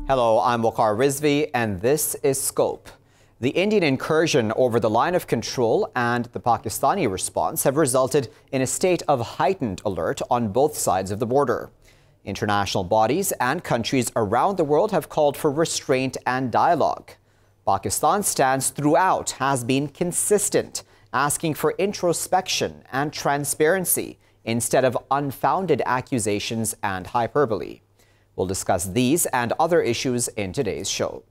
Hello, I'm Waqar Rizvi, and this is Scope. The Indian incursion over the line of control and the Pakistani response have resulted in a state of heightened alert on both sides of the border. International bodies and countries around the world have called for restraint and dialogue. Pakistan's stance throughout has been consistent, asking for introspection and transparency instead of unfounded accusations and hyperbole. We'll discuss these and other issues in today's show.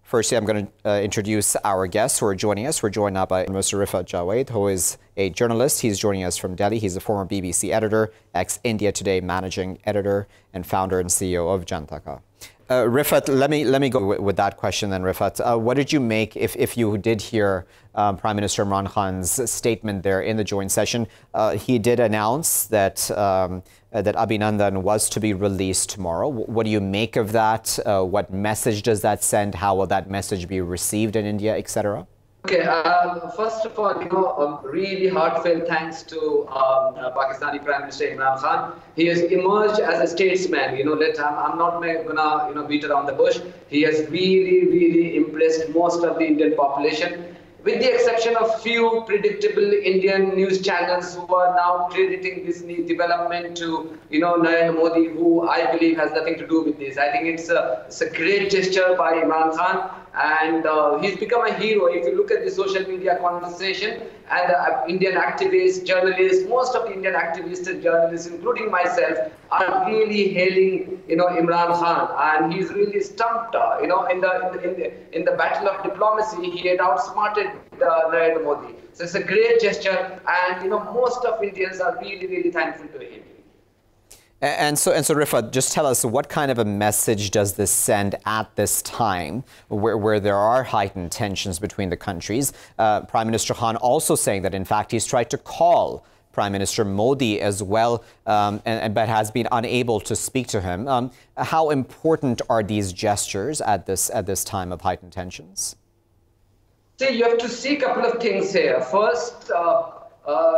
Firstly, I'm going to introduce our guests who are joining us. We're joined now by Mr. Rifat Javed, who is a journalist. He's joining us from Delhi. He's a former BBC editor, ex-India Today managing editor, and founder and CEO of Jantaka. Rifat, let me go with that question then, Rifat. What did you make, if you did hear Prime Minister Imran Khan's statement there in the joint session? He did announce that that Abhinandan was to be released tomorrow. What do you make of that? What message does that send? How will that message be received in India, etc.? Okay, first of all, really heartfelt thanks to Pakistani Prime Minister Imran Khan. He has emerged as a statesman. I'm not gonna beat around the bush. He has really impressed most of the Indian population, with the exception of few predictable Indian news channels who are now crediting this new development to Narendra Modi, who I believe has nothing to do with this. I think it's a great gesture by Imran Khan, and he's become a hero. If you look at the social media conversation, and Indian activists, journalists, most of the Indian activists and journalists, including myself, are really hailing Imran Khan, and he's really stumped. In the battle of diplomacy, he had outsmarted Narendra Modi. So it's a great gesture, and most of Indians are really thankful to him. And so Rifat, just tell us, what kind of a message does this send at this time where there are heightened tensions between the countries? Prime Minister Khan also saying that, in fact, he's tried to call Prime Minister Modi as well, but has been unable to speak to him. How important are these gestures at this time of heightened tensions? See, you have to see a couple of things here. First,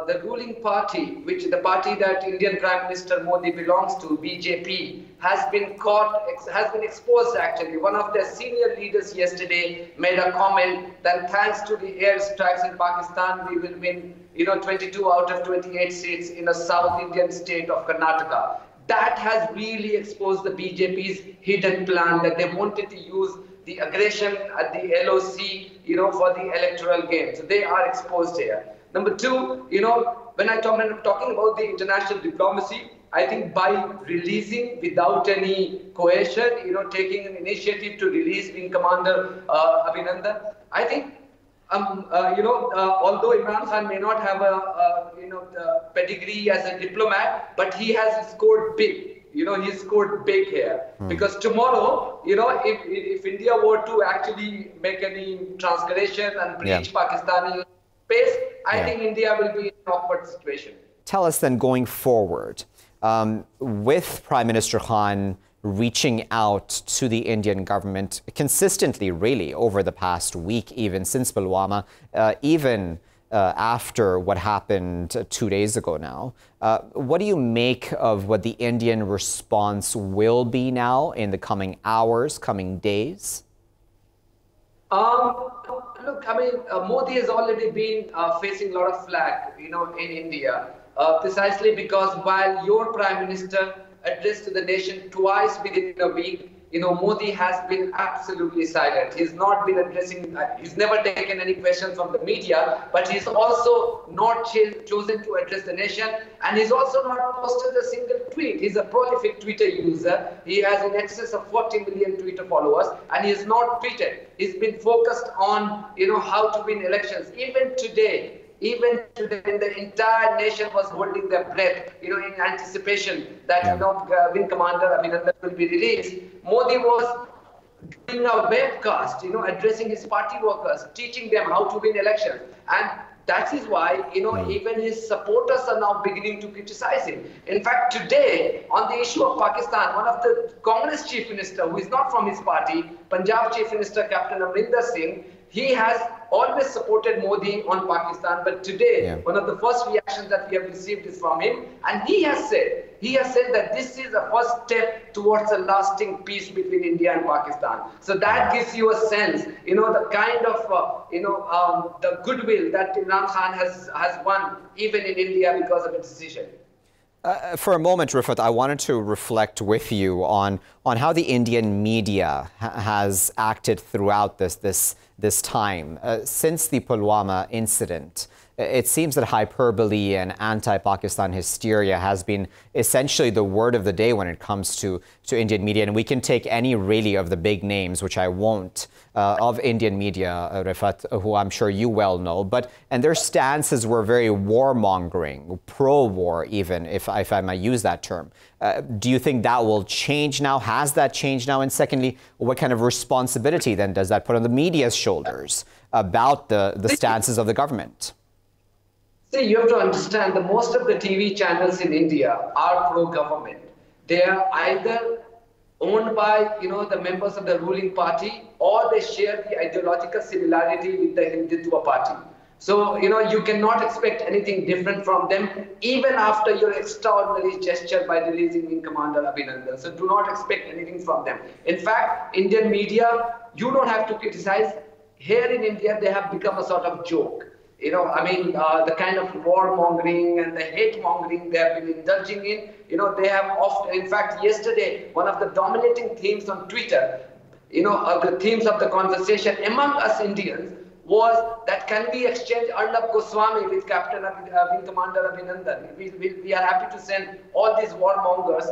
the ruling party, which the party that Indian Prime Minister Modi belongs to, BJP, has been exposed actually. One of their senior leaders yesterday made a comment that thanks to the airstrikes in Pakistan, we will win 22 out of 28 seats in a South Indian state of Karnataka. That has really exposed the BJP's hidden plan, that they wanted to use the aggression at the LOC, for the electoral game. So they are exposed here. Number two, when I'm talking about the international diplomacy, I think by releasing without any coercion, taking an initiative to release Wing Commander Abhinandan, I think, although Imran Khan may not have a pedigree as a diplomat, but he has scored big. He scored big here. Because tomorrow, if India were to actually make any transgression and breach Pakistani space, I think India will be in an awkward situation. Tell us then, going forward, with Prime Minister Khan reaching out to the Indian government consistently, really, over the past week, even since Pulwama, even after what happened 2 days ago now, what do you make of what the Indian response will be now in the coming hours, coming days? Look, Modi has already been facing a lot of flack, in India, precisely because while your Prime Minister addressed to the nation twice within a week, Modi has been absolutely silent. He's not been addressing, he's never taken any questions from the media, but he's also not chosen to address the nation, and he's also not posted a single tweet. He's a prolific Twitter user. He has in excess of 40 million Twitter followers, and he has not tweeted. He's been focused on, how to win elections. Even today, the entire nation was holding their breath, in anticipation that, Wing Commander Abhinandan will be released. Modi was doing a webcast, addressing his party workers, teaching them how to win elections. And that is why, even his supporters are now beginning to criticize him. In fact, today, on the issue of Pakistan, one of the Congress chief minister, who is not from his party, Punjab chief minister, Captain Amrinder Singh, he has always supported Modi on Pakistan, but today one of the first reactions that we have received is from him, and he has said that this is the first step towards a lasting peace between India and Pakistan. So that gives you a sense, the kind of the goodwill that Imran Khan has won even in India because of a decision. For a moment, Rifat, I wanted to reflect with you on how the Indian media has acted throughout this time. Since the Pulwama incident, it seems that hyperbole and anti-Pakistan hysteria has been essentially the word of the day when it comes to Indian media. And we can take any really of the big names, which I won't, of Indian media, Rifat, who I'm sure you well know. And their stances were very warmongering, pro-war even, if I might use that term. Do you think that will change now? Has that changed now? And secondly, what kind of responsibility then does that put on the media's shoulders about the stances of the government? See, you have to understand that most of the TV channels in India are pro-government. They are either owned by, the members of the ruling party, or they share the ideological similarity with the Hindutva party. So, you cannot expect anything different from them, even after your extraordinary gesture by releasing Wing Commander Abhinandan. So do not expect anything from them. In fact, Indian media, you don't have to criticize. Here in India, they have become a sort of joke. The kind of warmongering and the hate-mongering they have been indulging in, they have often, in fact, yesterday, one of the dominating themes on Twitter, the themes of the conversation among us Indians was that can we exchange Arnab Goswami with Captain Wing Commander Abhinandan? We are happy to send all these warmongers,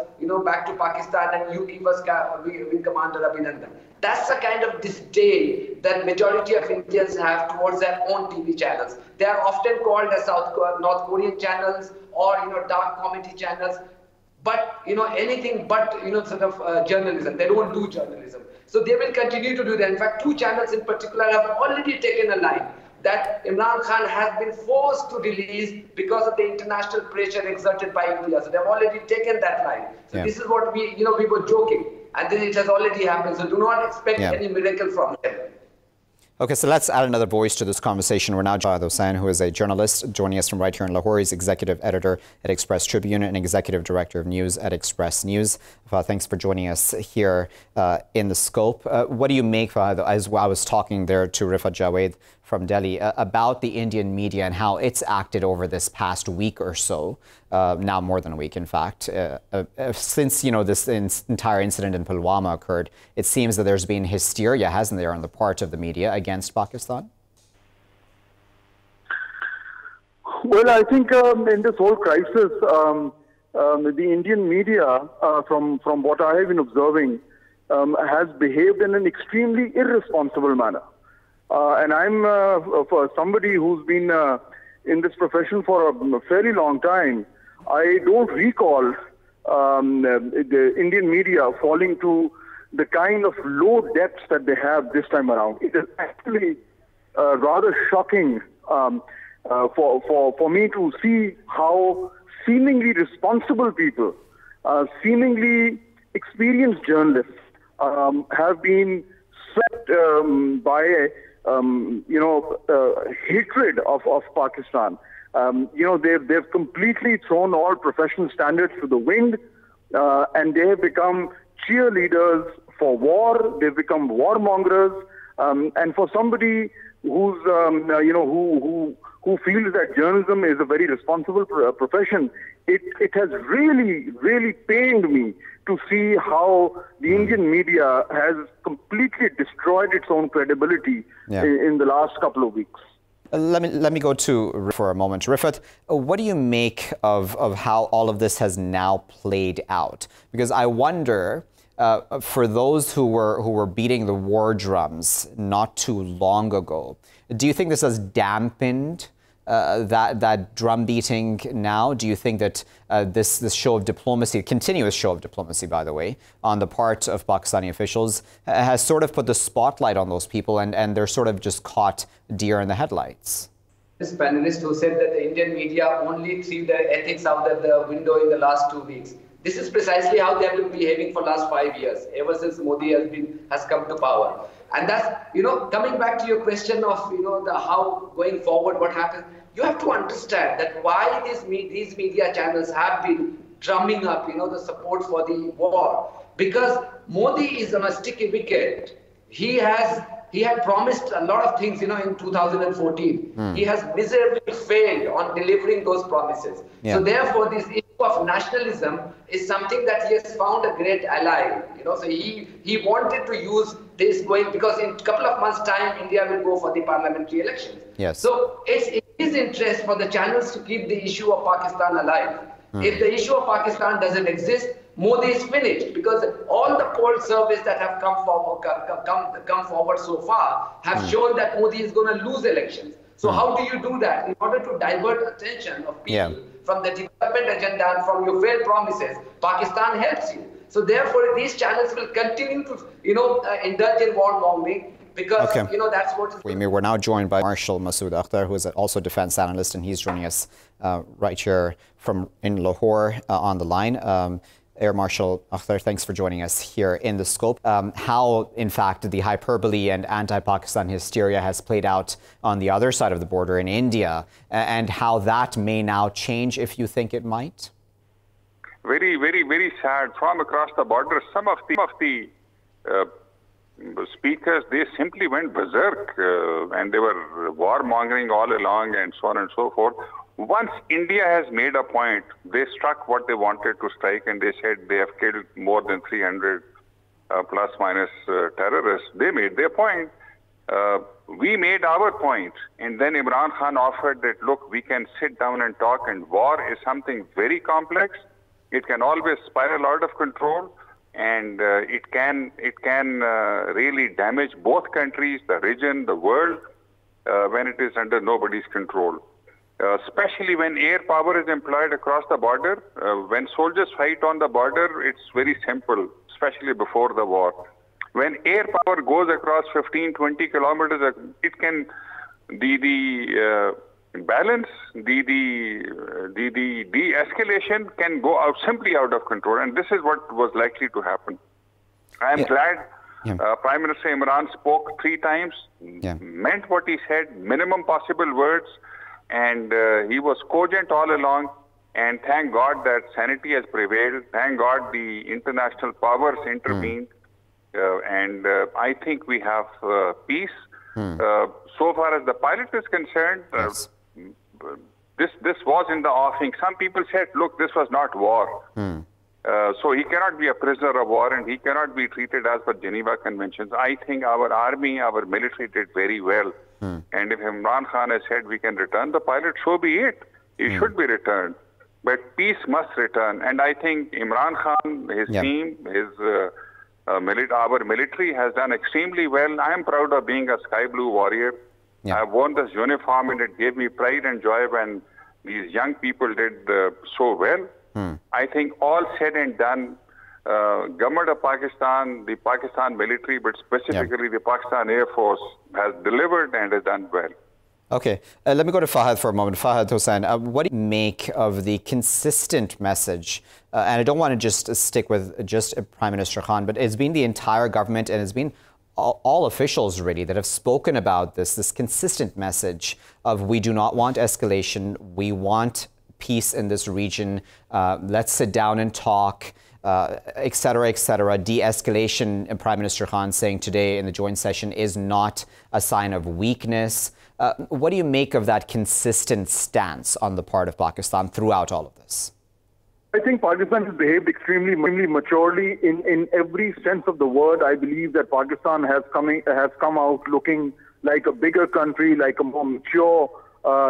back to Pakistan, and you give us Wing Commander Abhinandan. That's the kind of disdain that majority of Indians have towards their own TV channels. They are often called as North Korean channels or dark comedy channels, but anything but journalism. They don't do journalism. So they will continue to do that. In fact, two channels in particular have already taken a line that Imran Khan has been forced to release because of the international pressure exerted by India. So they've already taken that line. So this is what we were joking. And then it has already happened. So do not expect any miracle from them. Okay, so let's add another voice to this conversation. We're now Jawed Hossain, who is a journalist joining us from right here in Lahore. He's executive editor at Express Tribune and executive director of news at Express News. Thanks for joining us here in The Scope. What do you make, as I was talking there to Rifat Javed from Delhi, about the Indian media and how it's acted over this past week or so, now more than a week, in fact, since, this entire incident in Pulwama occurred? It seems that there's been hysteria, hasn't there, on the part of the media against Pakistan? Well, I think in this whole crisis, the Indian media, from what I have been observing, has behaved in an extremely irresponsible manner. And I'm for somebody who's been in this profession for a fairly long time, I don't recall the Indian media falling to the kind of low depths that they have this time around. It is actually rather shocking for me to see how seemingly responsible people, seemingly experienced journalists have been swept by hatred of Pakistan. They've completely thrown all professional standards to the wind, and they have become cheerleaders for war. They've become warmongers, and for somebody who's who feels that journalism is a very responsible profession, it has really pained me to see how the Indian media has completely destroyed its own credibility in the last couple of weeks. Let me go to for a moment. Rifat, what do you make of how all of this has now played out? Because I wonder, for those who were beating the war drums not too long ago, do you think this has dampened that drum beating now? Do you think that this show of diplomacy, continuous show of diplomacy, by the way, on the part of Pakistani officials, has sort of put the spotlight on those people and they're sort of just caught deer in the headlights? This panelist who said that the Indian media only threw their ethics out the window in the last 2 weeks. This is precisely how they have been behaving for the last 5 years, ever since Modi has come to power. And that's, coming back to your question of, the how going forward, what happens, you have to understand that why these media channels have been drumming up, the support for the war. Because Modi is on a sticky wicket. He had promised a lot of things, in 2014. He has miserably failed on delivering those promises. Yeah. So therefore, this issue of nationalism is something that he has found a great ally. So he wanted to use this going, because in a couple of months' time, India will go for the parliamentary elections. Yes. So it's in his interest for the channels to keep the issue of Pakistan alive. If the issue of Pakistan doesn't exist, Modi is finished, because all the poll surveys that have come forward so far have shown that Modi is going to lose elections. So how do you do that? In order to divert attention of people from the development agenda and from your failed promises, Pakistan helps you. So therefore, these channels will continue to, indulge in warmongering. Because, that's what... We're now joined by Marshal Masood Akhtar, who is also a defense analyst, and he's joining us right here in Lahore on the line. Air Marshal Akhtar, thanks for joining us here in The Scope. How, in fact, the hyperbole and anti-Pakistan hysteria has played out on the other side of the border in India, and how that may now change, if you think it might? Very, very, very sad. From across the border, some of the speakers, they simply went berserk, and they were warmongering all along and so on and so forth. Once India has made a point, they struck what they wanted to strike, and they said they have killed more than 300 plus minus terrorists. They made their point. We made our point, and then Imran Khan offered that, look, we can sit down and talk, and war is something very complex. It can always spiral out of control, and it can really damage both countries, the region, the world, when it is under nobody's control. Especially when air power is employed across the border. When soldiers fight on the border, it's very simple, especially before the war. When air power goes across 15, 20 kilometers, it can, the balance, the de-escalation can go out simply out of control. And this is what was likely to happen. I am glad Prime Minister Imran spoke 3 times, meant what he said, minimum possible words, and he was cogent all along. And thank God that sanity has prevailed. Thank God the international powers intervened. And I think we have peace. So far as the pilot is concerned, this was in the offing. Some people said, look, this was not war. So he cannot be a prisoner of war, and he cannot be treated as per Geneva Conventions. I think our army, our military did very well. And if Imran Khan has said we can return the pilot, so be it. He should be returned. But peace must return. And I think Imran Khan, his team, our military has done extremely well. I am proud of being a sky blue warrior. I've worn this uniform, and it gave me pride and joy when these young people did so well. I think all said and done, government of Pakistan, the Pakistan military, but specifically the Pakistan Air Force, has delivered and has done well. Okay, let me go to Fahad for a moment. Fahad Hussain, what do you make of the consistent message? And I don't want to just stick with just Prime Minister Khan, but it's been the entire government, and it's been all officials really that have spoken about this consistent message of we do not want escalation, we want peace in this region, let's sit down and talk, et cetera, de-escalation. And Prime Minister Khan saying today in the joint session is not a sign of weakness. What do you make of that consistent stance on the part of Pakistan throughout all of this? I think Pakistan has behaved extremely maturely in every sense of the word. I believe that Pakistan has come out looking like a bigger country, like a more mature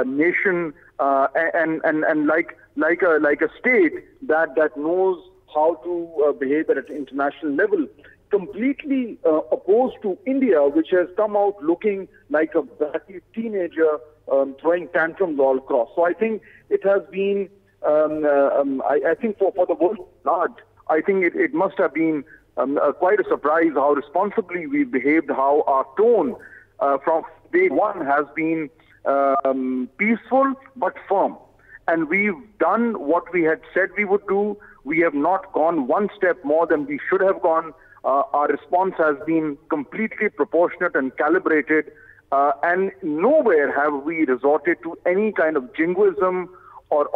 nation, and like a state that knows how to behave at an international level. Completely opposed to India, which has come out looking like a bratty teenager throwing tantrums all across. So I think it has been, I think for the world large, I think it must have been quite a surprise how responsibly we've behaved, how our tone from day one has been peaceful but firm. And we've done what we had said we would do. We have not gone one step more than we should have gone. our response has been completely proportionate and calibrated, and nowhere have we resorted to any kind of jingoism or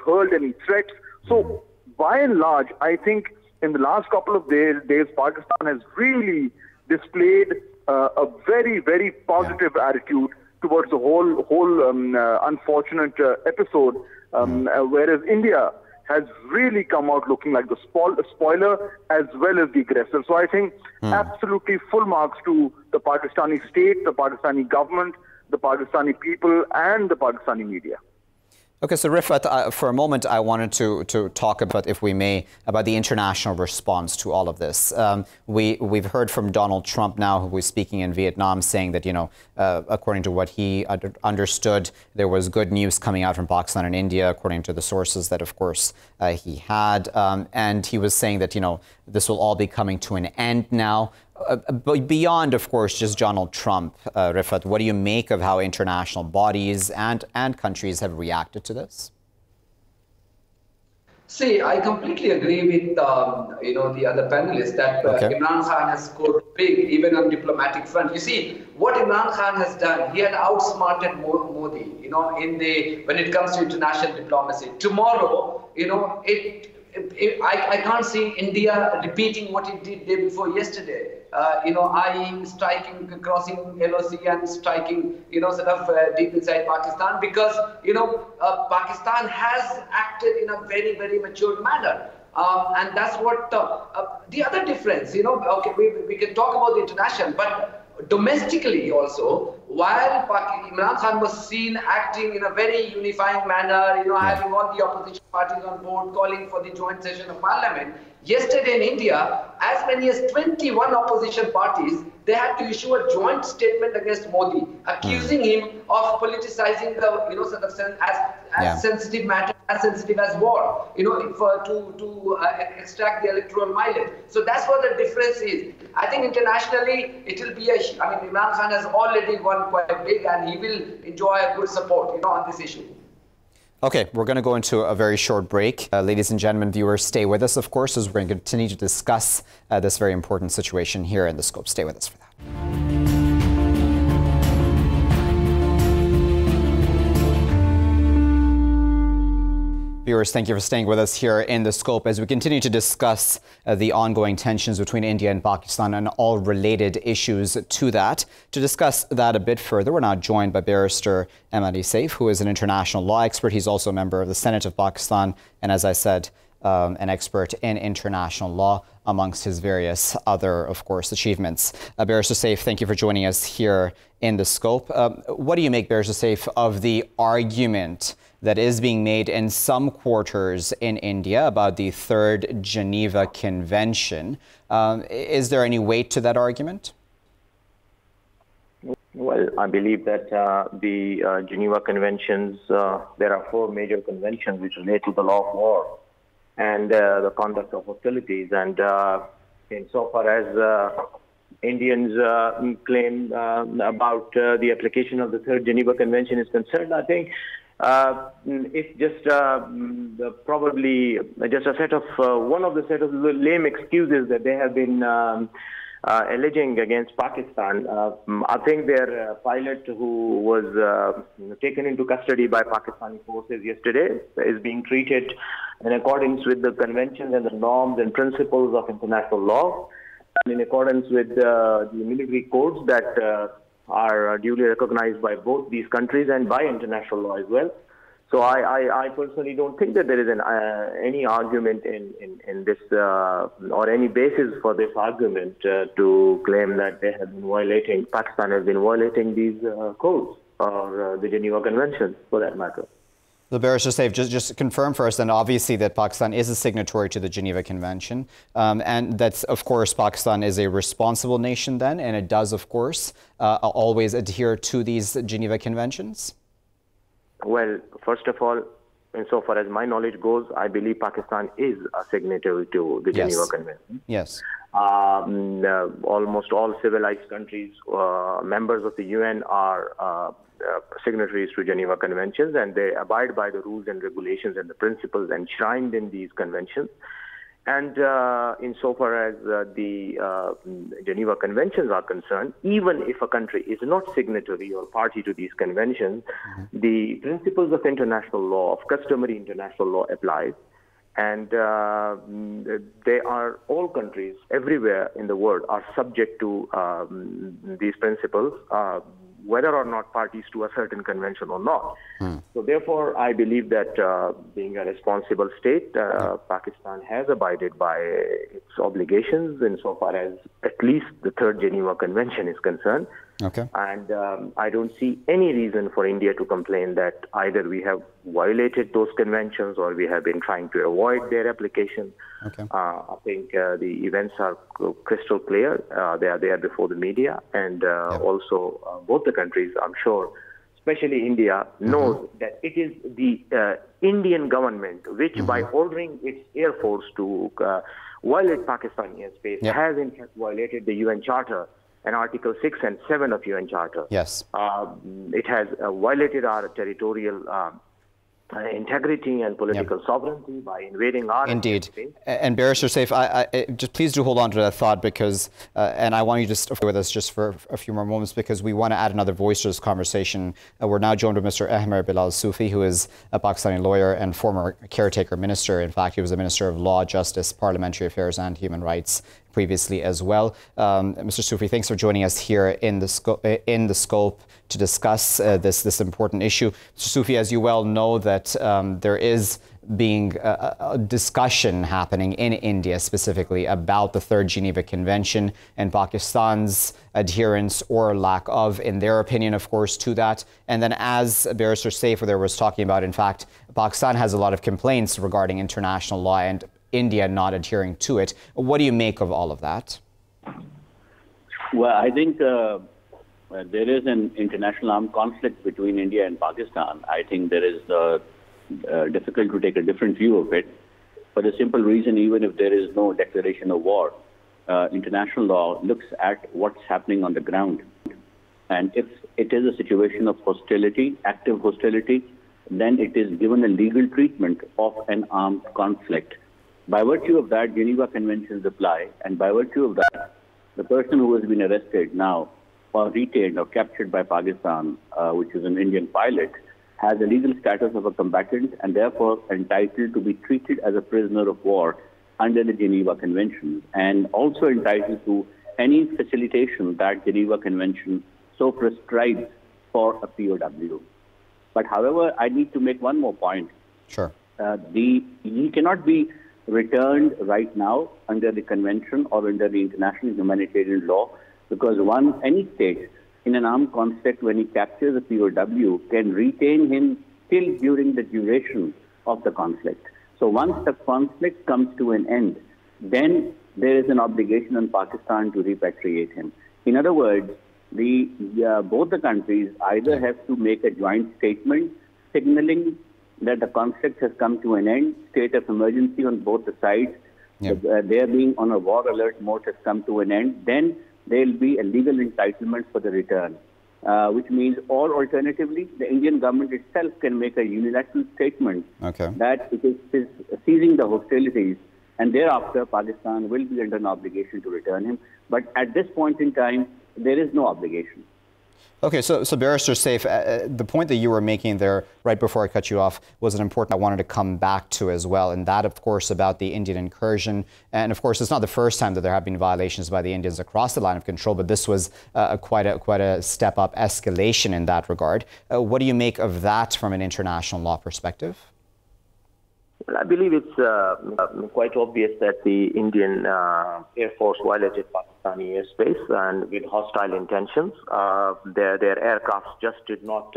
hurled any threats. So, by and large, I think in the last couple of days, Pakistan has really displayed a very, very positive attitude towards the whole unfortunate episode, whereas India has really come out looking like the spoiler as well as the aggressor. So I think absolutely full marks to the Pakistani state, the Pakistani government, the Pakistani people, and the Pakistani media. Okay, so Rifat, for a moment, I wanted to talk about, if we may, about the international response to all of this. We've heard from Donald Trump now, who was speaking in Vietnam, saying that, according to what he understood, there was good news coming out from Pakistan and India, according to the sources that, of course, he had. And he was saying that, this will all be coming to an end now. But beyond, of course, just Donald Trump, Rifat, what do you make of how international bodies and countries have reacted to this? See, I completely agree with the other panelists that Imran Khan has scored big, even on diplomatic front. You see, what Imran Khan has done, he had outsmarted Modi, when it comes to international diplomacy. Tomorrow, I can't see India repeating what it did day before yesterday. I.e. striking, crossing LOC and striking, deep inside Pakistan, because, Pakistan has acted in a very, very matured manner. And that's what the other difference, we can talk about the international, but domestically also, while Imran Khan was seen acting in a very unifying manner, having all the opposition parties on board, calling for the joint session of parliament, yesterday in India, as many as 21 opposition parties, they had to issue a joint statement against Modi, accusing him of politicizing the, as sensitive matter, as sensitive as war, to extract the electoral mileage. So that's what the difference is. I think internationally, it will be Imran Khan has already won quite big, and he will enjoy a good support, on this issue. Okay, we're going to go into a very short break. Ladies and gentlemen, viewers, stay with us, of course, as we're going to continue to discuss this very important situation here in The Scope. Stay with us for that. Viewers, thank you for staying with us here in The Scope as we continue to discuss the ongoing tensions between India and Pakistan and all related issues to that. To discuss that a bit further, we're now joined by Barrister Ahmad Saif, who is an international law expert. He's also a member of the Senate of Pakistan and, as I said, an expert in international law, amongst his various other, of course, achievements. Barrister Saif, thank you for joining us here in The Scope. What do you make, Barrister Saif, of the argument that is being made in some quarters in India about the Third Geneva Convention? Is there any weight to that argument? Well, I believe that the Geneva Conventions, there are 4 major conventions which relate to the law of war and the conduct of hostilities. And insofar as Indians claim about the application of the Third Geneva Convention is concerned, I think it's just probably just a set of one of the set of lame excuses that they have been alleging against Pakistan. I think their pilot, who was taken into custody by Pakistani forces yesterday, is being treated in accordance with the conventions and the norms and principles of international law, and in accordance with the military codes that are duly recognized by both these countries and by international law as well. So I personally don't think that there is any argument in this or any basis for this argument to claim that they have been violating, Pakistan has been violating these codes or the Geneva Convention for that matter. The Barrister Saif, just to confirm first, and obviously that Pakistan is a signatory to the Geneva Convention, and that's, of course, Pakistan is a responsible nation then, and it does, of course, always adhere to these Geneva Conventions? Well, first of all, insofar as my knowledge goes, I believe Pakistan is a signatory to the Geneva Convention. Yes. Almost all civilized countries, members of the UN, are signatories to Geneva Conventions, and they abide by the rules and regulations and the principles enshrined in these conventions. And insofar as the Geneva Conventions are concerned, even if a country is not signatory or party to these conventions, the principles of international law, of customary international law, applies. And they are, all countries everywhere in the world are subject to these principles, whether or not parties to a certain convention or not. So therefore, I believe that being a responsible state, Pakistan has abided by its obligations insofar as at least the Third Geneva Convention is concerned. Okay. And I don't see any reason for India to complain that either we have violated those conventions or we have been trying to avoid their application. Okay. I think the events are crystal clear. They are there before the media. And also both the countries, I'm sure, especially India, knows that it is the Indian government which, by ordering its Air Force to violate Pakistani airspace, has in fact violated the UN Charter and Article 6 and 7 of UN Charter. Yes. It has violated our territorial integrity and political sovereignty by invading our space. And Barrister Saif, I just please do hold on to that thought because, and I want you to stay with us just for a few more moments because we want to add another voice to this conversation. We're now joined with Mr. Ahmer Bilal Sufi, who is a Pakistani lawyer and former caretaker minister. In fact, he was a Minister of Law, Justice, Parliamentary Affairs and Human Rights previously as well. Mr. Sufi, thanks for joining us here in the scope to discuss this important issue. Mr. Sufi, as you well know, that there is being a discussion happening in India specifically about the Third Geneva Convention and Pakistan's adherence or lack of, in their opinion, of course, to that. And then as Barrister Saif there was talking about, in fact, Pakistan has a lot of complaints regarding international law and India not adhering to it. What do you make of all of that? Well, I think there is an international armed conflict between India and Pakistan. I think there is difficult to take a different view of it for the simple reason, even if there is no declaration of war, international law looks at what's happening on the ground. And if it is a situation of hostility, active hostility, then it is given a legal treatment of an armed conflict. By virtue of that, Geneva Conventions apply, and by virtue of that, the person who has been arrested now or retained or captured by Pakistan, which is an Indian pilot, has a legal status of a combatant and therefore entitled to be treated as a prisoner of war under the Geneva Convention, and also entitled to any facilitation that Geneva Convention so prescribes for a POW. But however, I need to make one more point. Sure. He cannot be returned right now under the convention or under the international humanitarian law, because any state in an armed conflict, when he captures a POW, can retain him till during the duration of the conflict. So once the conflict comes to an end, then there is an obligation on Pakistan to repatriate him. In other words, both the countries either have to make a joint statement signaling that the conflict has come to an end, state of emergency on both the sides, there being on a war alert mode has come to an end, then there will be a legal entitlement for the return, which means, or alternatively, the Indian government itself can make a unilateral statement that it is ceasing the hostilities, and thereafter Pakistan will be under an obligation to return him. But at this point in time, there is no obligation. Okay, so Barrister Saif, the point that you were making there right before I cut you off was an important I wanted to come back to as well, and that, of course, about the Indian incursion. And, of course, it's not the first time that there have been violations by the Indians across the line of control, but this was quite a step-up escalation in that regard. What do you make of that from an international law perspective? Well, I believe it's quite obvious that the Indian Air Force violated Pakistani airspace and with hostile intentions. Their aircrafts just did not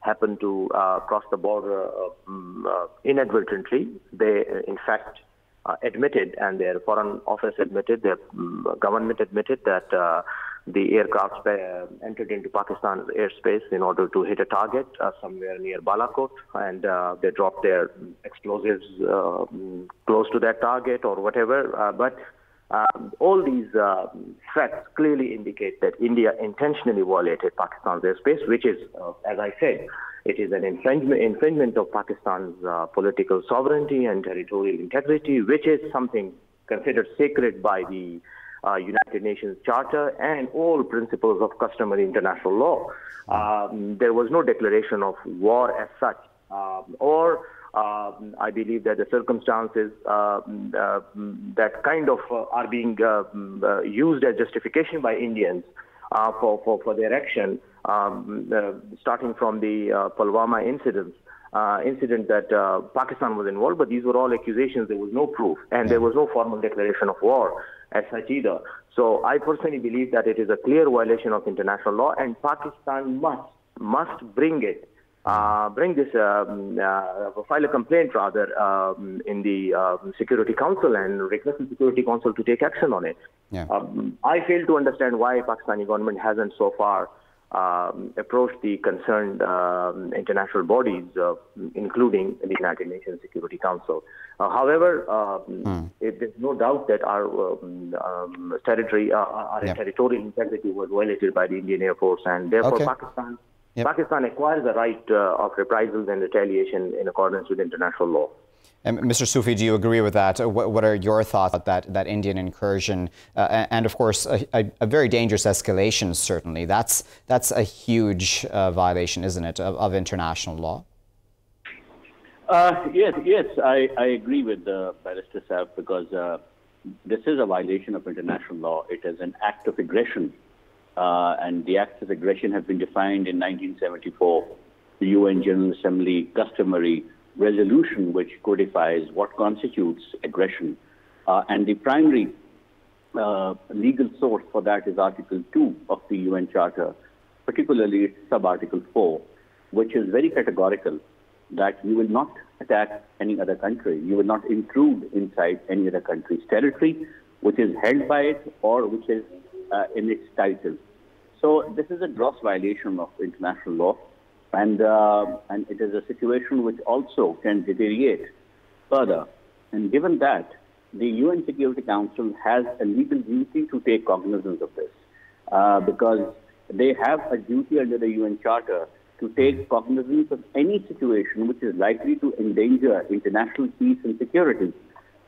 happen to cross the border inadvertently. They, in fact, admitted, and their Foreign Office admitted, their government admitted that the aircraft entered into Pakistan's airspace in order to hit a target somewhere near Balakot, and they dropped their explosives close to that target or whatever. But all these facts clearly indicate that India intentionally violated Pakistan's airspace, which is, as I said, It is an infringement of Pakistan's political sovereignty and territorial integrity, which is something considered sacred by the United Nations Charter and all principles of customary international law. There was no declaration of war as such, I believe that the circumstances that kind of are being used as justification by Indians for their action, starting from the Pulwama incident that Pakistan was involved, but these were all accusations. There was no proof, and there was no formal declaration of war as such either. So I personally believe that it is a clear violation of international law, and Pakistan must file a complaint rather in the Security Council and request the Security Council to take action on it. Yeah. I fail to understand why Pakistani government hasn't so far approached the concerned international bodies, including the United Nations Security Council. However, there's no doubt that our territorial integrity was violated by the Indian Air Force, and therefore Pakistan acquires the right of reprisals and retaliation in accordance with international law. And Mr. Sufi, do you agree with that? What are your thoughts about that Indian incursion? And of course, a very dangerous escalation, certainly. That's a huge violation, isn't it, of international law? Yes, I agree with Barrister Saab, because this is a violation of international law. It is an act of aggression. And the acts of aggression have been defined in 1974, the UN General Assembly customary resolution, which codifies what constitutes aggression. And the primary legal source for that is Article 2 of the UN Charter, particularly its sub-Article 4, which is very categorical that you will not attack any other country. You will not intrude inside any other country's territory, which is held by it or which is in its title. So this is a gross violation of international law, and it is a situation which also can deteriorate further. And given that, the UN Security Council has a legal duty to take cognizance of this, because they have a duty under the UN Charter to take cognizance of any situation which is likely to endanger international peace and security.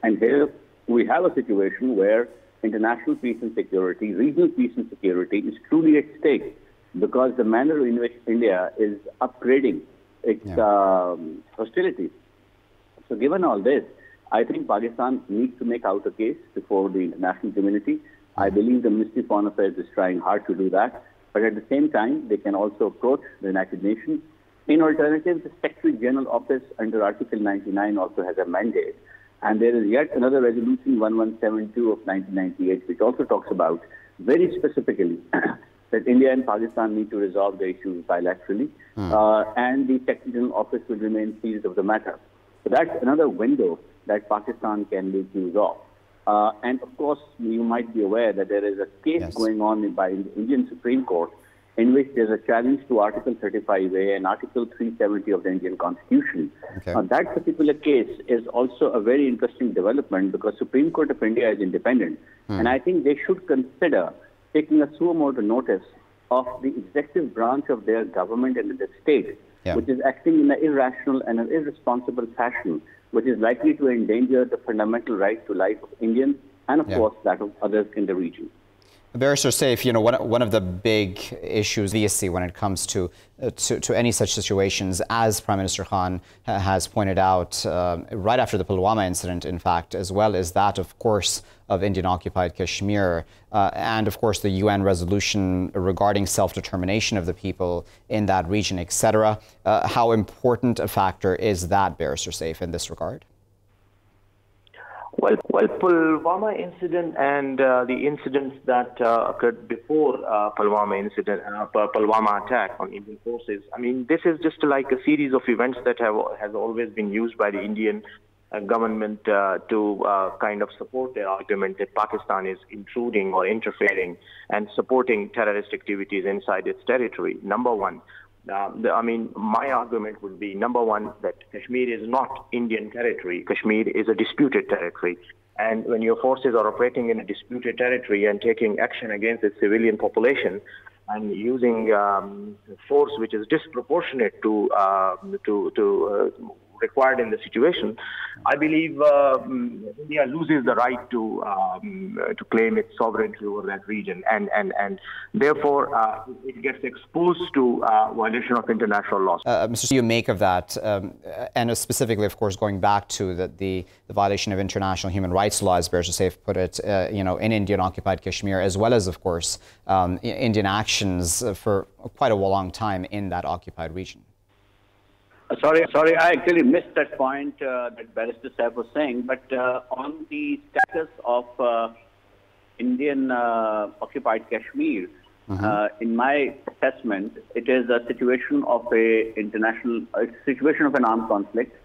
And here we have a situation where international peace and security, regional peace and security is truly at stake, because the manner in which India is upgrading its hostilities. So given all this, I think Pakistan needs to make out a case before the international community. I believe the Ministry of Foreign Affairs is trying hard to do that. But at the same time, they can also approach the United Nations. In alternative, the Secretary General Office under Article 99 also has a mandate. And there is yet another resolution, 1172 of 1998, which also talks about very specifically that India and Pakistan need to resolve the issues bilaterally, and the Secretary General Office will remain seized of the matter. So that's another window that Pakistan can make use of. And of course, you might be aware that there is a case going on by the Indian Supreme Court in which there's a challenge to Article 35A and Article 370 of the Indian Constitution. That particular case is also a very interesting development, because Supreme Court of India is independent. And I think they should consider taking a suo motu notice of the executive branch of their government and the state, which is acting in an irrational and an irresponsible fashion, which is likely to endanger the fundamental right to life of Indians and, of course, that of others in the region. Barrister Saif, one of the big issues, obviously, when it comes to any such situations, as Prime Minister Khan has pointed out right after the Pulwama incident, in fact, as well as that, of course, of Indian-occupied Kashmir, and, of course, the UN resolution regarding self-determination of the people in that region, etc. How important a factor is that, Barrister Saif, in this regard? Well, Pulwama incident and the incidents that occurred before Pulwama attack on Indian forces, I mean, this is just like a series of events that has always been used by the Indian government to kind of support their argument that Pakistan is intruding or interfering and supporting terrorist activities inside its territory. Number one. My argument would be, number one, that Kashmir is not Indian territory. Kashmir is a disputed territory. And when your forces are operating in a disputed territory and taking action against its civilian population, and using force which is disproportionate to required in the situation, I believe India loses the right to claim its sovereignty over that region, and therefore it gets exposed to violation of international laws. Mr. You make of that, and specifically, of course, going back to the violation of international human rights law, as Beresford Saif put it, in Indian-occupied Kashmir, as well as, of course, Indian actions for quite a long time in that occupied region. Sorry, I actually missed that point that Barrister Saif was saying. But on the status of Indian occupied Kashmir, in my assessment, it is a situation of an armed conflict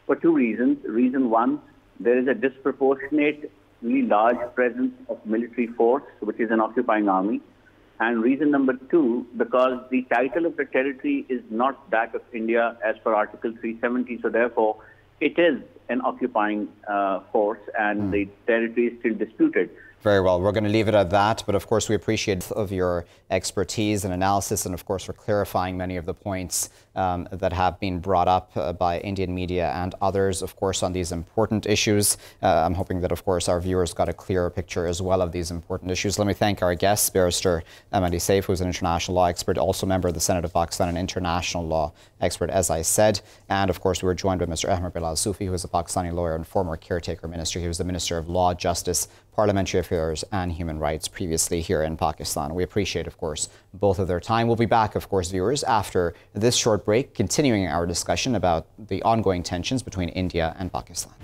for two reasons. Reason one, there is a disproportionately large presence of military force, which is an occupying army. And reason number two, because the title of the territory is not that of India as per Article 370. So therefore, it is an occupying force, and the territory is still disputed. Very well. We're going to leave it at that. But of course, we appreciate of your expertise and analysis, and of course, for clarifying many of the points that have been brought up by Indian media and others, of course, on these important issues. I'm hoping that, of course, our viewers got a clearer picture as well of these important issues. Let me thank our guest, Barrister Ahmadi Saif, who's an international law expert, also member of the Senate of Pakistan, an international law expert, as I said. And of course, we were joined by Mr. Ahmed Bilal Sufi, who is a Pakistani lawyer and former caretaker minister. He was the Minister of Law, Justice, Parliamentary Affairs and Human Rights previously here in Pakistan. We appreciate, of course, both of their time. We'll be back, of course, viewers, after this short break, continuing our discussion about the ongoing tensions between India and Pakistan.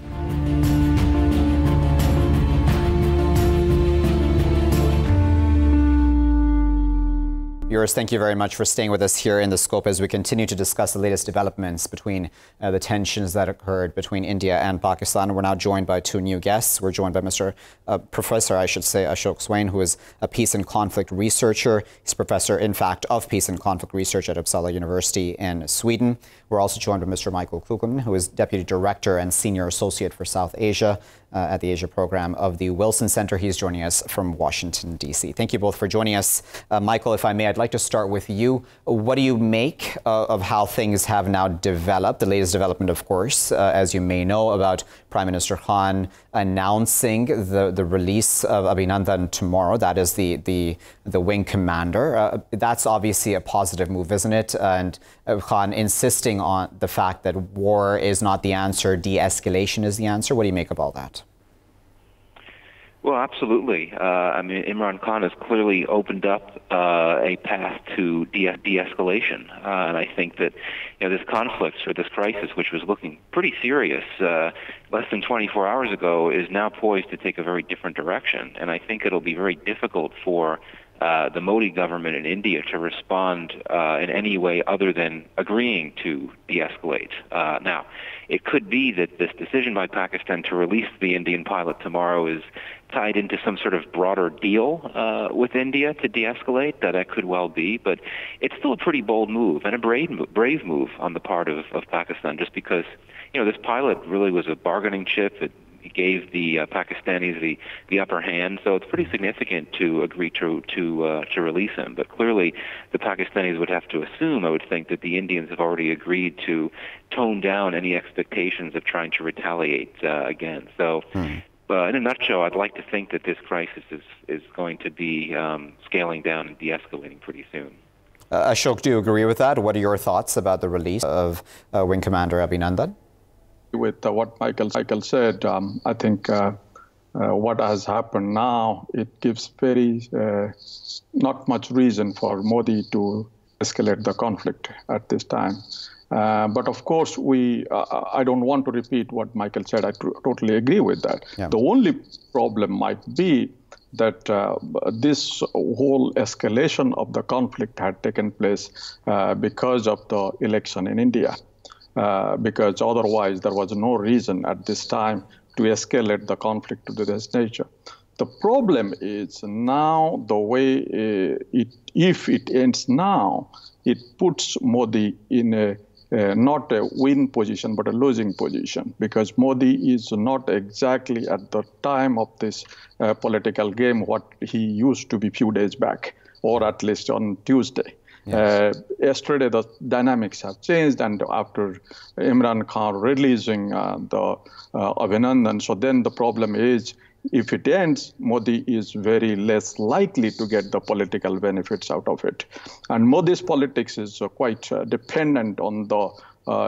Viewers, thank you very much for staying with us here in The Scope as we continue to discuss the latest developments between the tensions that occurred between India and Pakistan. We're now joined by two new guests. We're joined by Professor Ashok Swain, who is a peace and conflict researcher. He's professor, in fact, of peace and conflict research at Uppsala University in Sweden. We're also joined by Mr. Michael Klugen, who is Deputy Director and Senior Associate for South Asia at the Asia Program of the Wilson Center. He's joining us from Washington, D.C. Thank you both for joining us. Michael, if I may, I'd like to start with you. What do you make of how things have now developed? The latest development, of course, as you may know, about Prime Minister Khan announcing the release of Abhinandan tomorrow. That is the wing commander. That's obviously a positive move, isn't it? And Khan insisting on the fact that war is not the answer, de-escalation is the answer. What do you make of all that? Well, absolutely. I mean, Imran Khan has clearly opened up a path to de-escalation, and I think that this conflict or this crisis, which was looking pretty serious less than 24 hours ago, is now poised to take a very different direction. And I think it'll be very difficult for the Modi government in India to respond in any way other than agreeing to de-escalate. Now, it could be that this decision by Pakistan to release the Indian pilot tomorrow is tied into some sort of broader deal with India to de-escalate. That could well be, but it's still a pretty bold move and a brave move on the part of Pakistan, just because this pilot really was a bargaining chip. It gave the Pakistanis the upper hand, so it's pretty significant to agree to release him. But clearly, the Pakistanis would have to assume, I would think, that the Indians have already agreed to tone down any expectations of trying to retaliate again. So, in a nutshell, I'd like to think that this crisis is going to be scaling down and de-escalating pretty soon. Ashok, do you agree with that? What are your thoughts about the release of Wing Commander Abhinandan? With what Michael said, I think what has happened now, it gives very not much reason for Modi to escalate the conflict at this time. But of course, I don't want to repeat what Michael said. I totally agree with that. Yeah. The only problem might be that this whole escalation of the conflict had taken place because of the election in India. Because otherwise there was no reason at this time to escalate the conflict to this nature. The problem is now the way if it ends now, it puts Modi in not a win position, but a losing position, because Modi is not exactly at the time of this political game what he used to be few days back. or at least on Tuesday. Yes. Yesterday, the dynamics have changed, and after Imran Khan releasing the Abhinandan, so then the problem is, if it ends, Modi is very less likely to get the political benefits out of it. And Modi's politics is quite dependent on the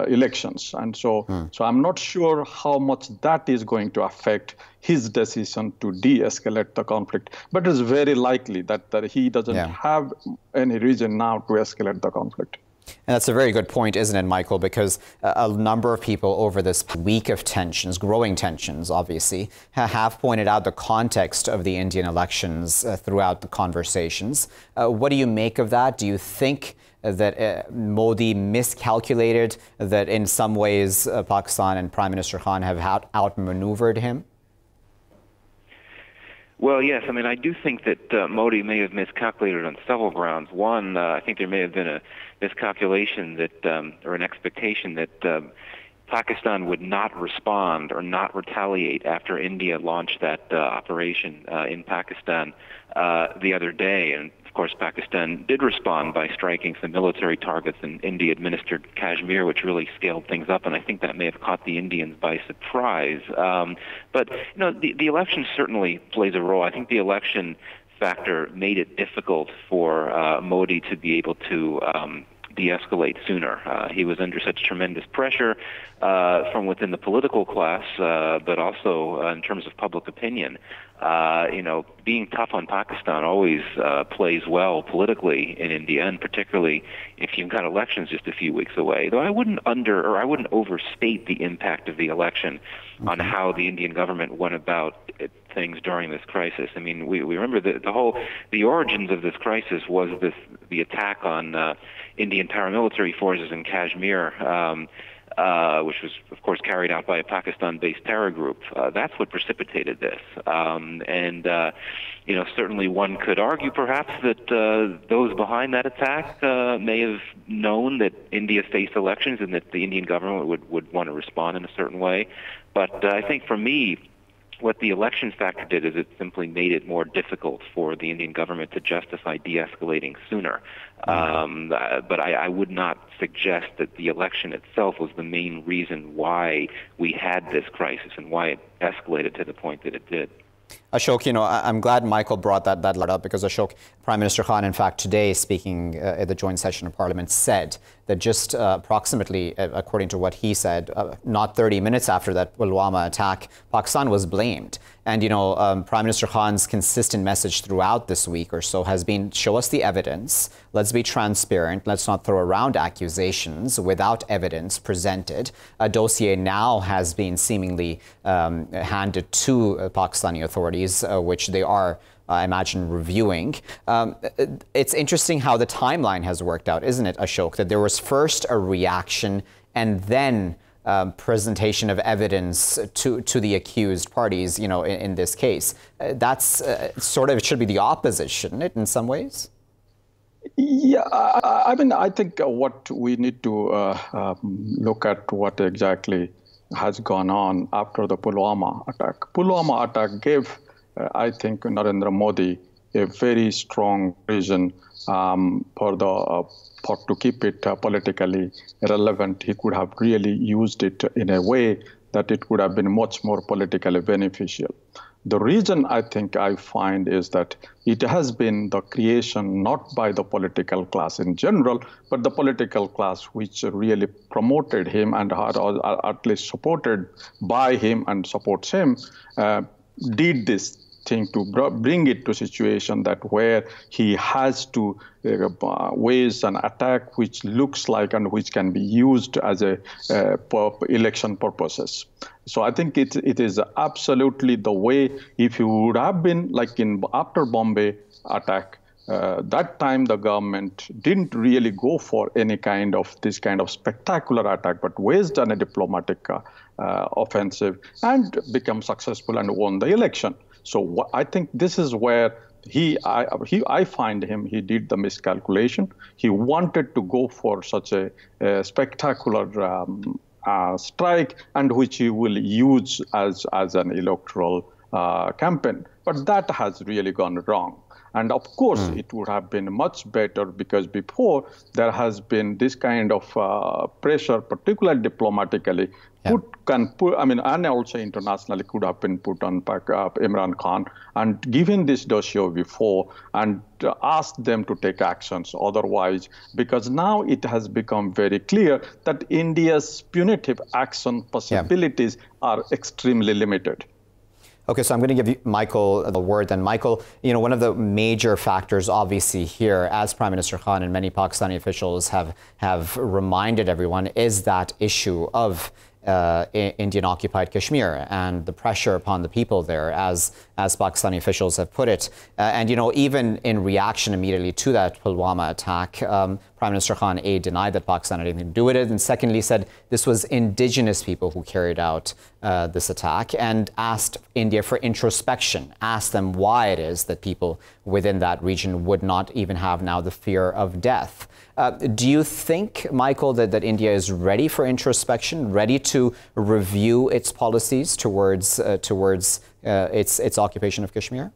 elections. And so I'm not sure how much that is going to affect his decision to de-escalate the conflict. But it's very likely that he doesn't have any reason now to escalate the conflict. And that's a very good point, isn't it, Michael? Because a number of people over this week of tensions, growing tensions, obviously, have pointed out the context of the Indian elections throughout the conversations. What do you make of that? Do you think that Modi miscalculated, that in some ways Pakistan and Prime Minister Khan have outmaneuvered him? Well, yes. I mean, I do think that Modi may have miscalculated on several grounds. One, I think there may have been a miscalculation that, or an expectation that Pakistan would not respond or not retaliate after India launched that operation in Pakistan the other day. And of course, Pakistan did respond by striking some military targets in India-administered Kashmir, which really scaled things up, and I think that may have caught the Indians by surprise. But you know, the election certainly plays a role. I think the election factor made it difficult for Modi to be able to de-escalate sooner. He was under such tremendous pressure from within the political class, but also in terms of public opinion. You know, being tough on Pakistan always plays well politically in India, and particularly if you've got elections just a few weeks away. Though I wouldn't overstate the impact of the election on how the Indian government went about things during this crisis. I mean, we remember the origins of this crisis was the attack on Indian paramilitary forces in Kashmir, which was, of course, carried out by a Pakistan-based terror group. That's what precipitated this. You know, certainly one could argue perhaps that those behind that attack may have known that India faced elections and that the Indian government would want to respond in a certain way. But I think for me, what the election factor did is it simply made it more difficult for the Indian government to justify de-escalating sooner. But I would not suggest that the election itself was the main reason why we had this crisis and why it escalated to the point that it did. Ashok, you know, I'm glad Michael brought that up, because Ashok, Prime Minister Khan, in fact, today speaking at the joint session of Parliament, said that just approximately, according to what he said, not 30 minutes after that Pulwama attack, Pakistan was blamed. And, you know, Prime Minister Khan's consistent message throughout this week or so has been, show us the evidence, let's be transparent, let's not throw around accusations without evidence presented. A dossier now has been seemingly handed to Pakistani authorities, which they are, I imagine, reviewing. It's interesting how the timeline has worked out, isn't it, Ashok? That there was first a reaction and then presentation of evidence to the accused parties, you know, in this case. That's sort of, it should be the opposite, shouldn't it, in some ways? Yeah, I mean, I think what we need to look at what exactly has gone on after the Pulwama attack. Pulwama attack gave, I think, Narendra Modi a very strong reason to keep it politically relevant. He could have really used it in a way that it would have been much more politically beneficial. The reason I think I find is that it has been the creation not by the political class in general, but the political class which really promoted him and at least supported by him and supports him, did this thing to bring it to a situation that where he has to wage an attack which looks like and which can be used as a election purposes. So I think it is absolutely the way. If you would have been like after Bombay attack, that time the government didn't really go for any kind of this kind of spectacular attack, but waged on a diplomatic offensive and become successful and won the election. So I think this is where I find he did the miscalculation. He wanted to go for such a spectacular strike, and which he will use as an electoral campaign. But that has really gone wrong. And of course, it would have been much better because before there has been this kind of pressure, particularly diplomatically, and also internationally could have been put on Imran Khan and given this dossier before and asked them to take actions otherwise, because now it has become very clear that India's punitive action possibilities are extremely limited. Okay, so I'm going to give you, Michael, the word then. Michael, one of the major factors obviously here, as Prime Minister Khan and many Pakistani officials have reminded everyone, is that issue of Indian-occupied Kashmir and the pressure upon the people there, as Pakistani officials have put it. And even in reaction immediately to that Pulwama attack, Prime Minister Khan, A, denied that Pakistan had anything to do with it, and secondly said this was indigenous people who carried out this attack, and asked India for introspection, asked them why it is that people within that region would not even have now the fear of death. Do you think, Michael, that India is ready for introspection, ready to review its policies towards its occupation of Kashmir?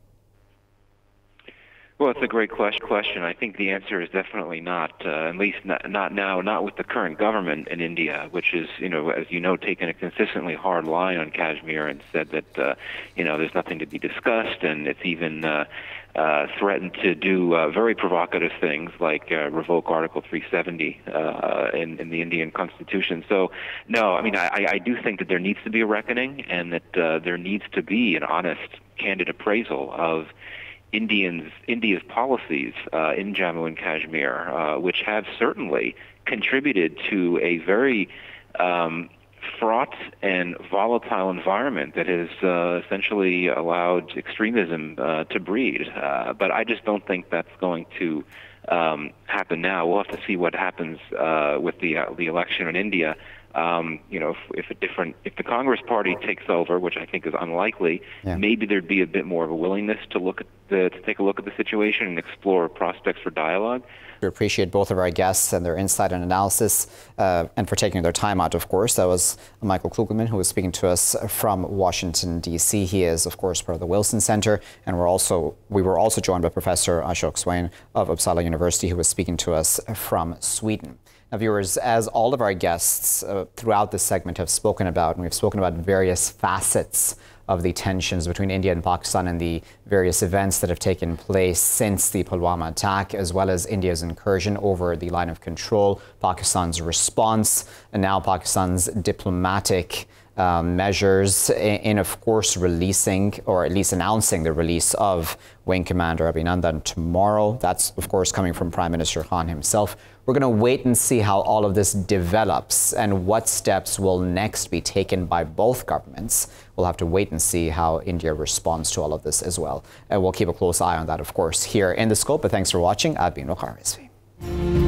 Well, it's a great question. I think the answer is definitely not, at least not now, not with the current government in India, which is, as you know, taken a consistently hard line on Kashmir and said that, there's nothing to be discussed, and it's even threatened to do very provocative things like revoke Article 370 in the Indian Constitution. So, no, I do think that there needs to be a reckoning, and that there needs to be an honest, candid appraisal of India's policies in Jammu and Kashmir, which have certainly contributed to a very fraught and volatile environment that has essentially allowed extremism to breed. But I just don't think that's going to happen now. We'll have to see what happens with the election in India. If the Congress Party takes over, which I think is unlikely, maybe there'd be a bit more of a willingness to take a look at the situation and explore prospects for dialogue. We appreciate both of our guests and their insight and analysis, and for taking their time out, of course. That was Michael Kugelman, who was speaking to us from Washington, D.C. He is, of course, part of the Wilson Center, and we were also joined by Professor Ashok Swain of Uppsala University, who was speaking to us from Sweden. Now, viewers, as all of our guests throughout this segment have spoken about, and we've spoken about various facets of the tensions between India and Pakistan and the various events that have taken place since the Pulwama attack, as well as India's incursion over the line of control, Pakistan's response, and now Pakistan's diplomatic measures in, of course, releasing, or at least announcing the release of Wing Commander Abhinandan tomorrow. That's, of course, coming from Prime Minister Khan himself. We're going to wait and see how all of this develops and what steps will next be taken by both governments. We'll have to wait and see how India responds to all of this as well. And we'll keep a close eye on that, of course, here in The Scope. But thanks for watching. I've been Waqar Rizvi.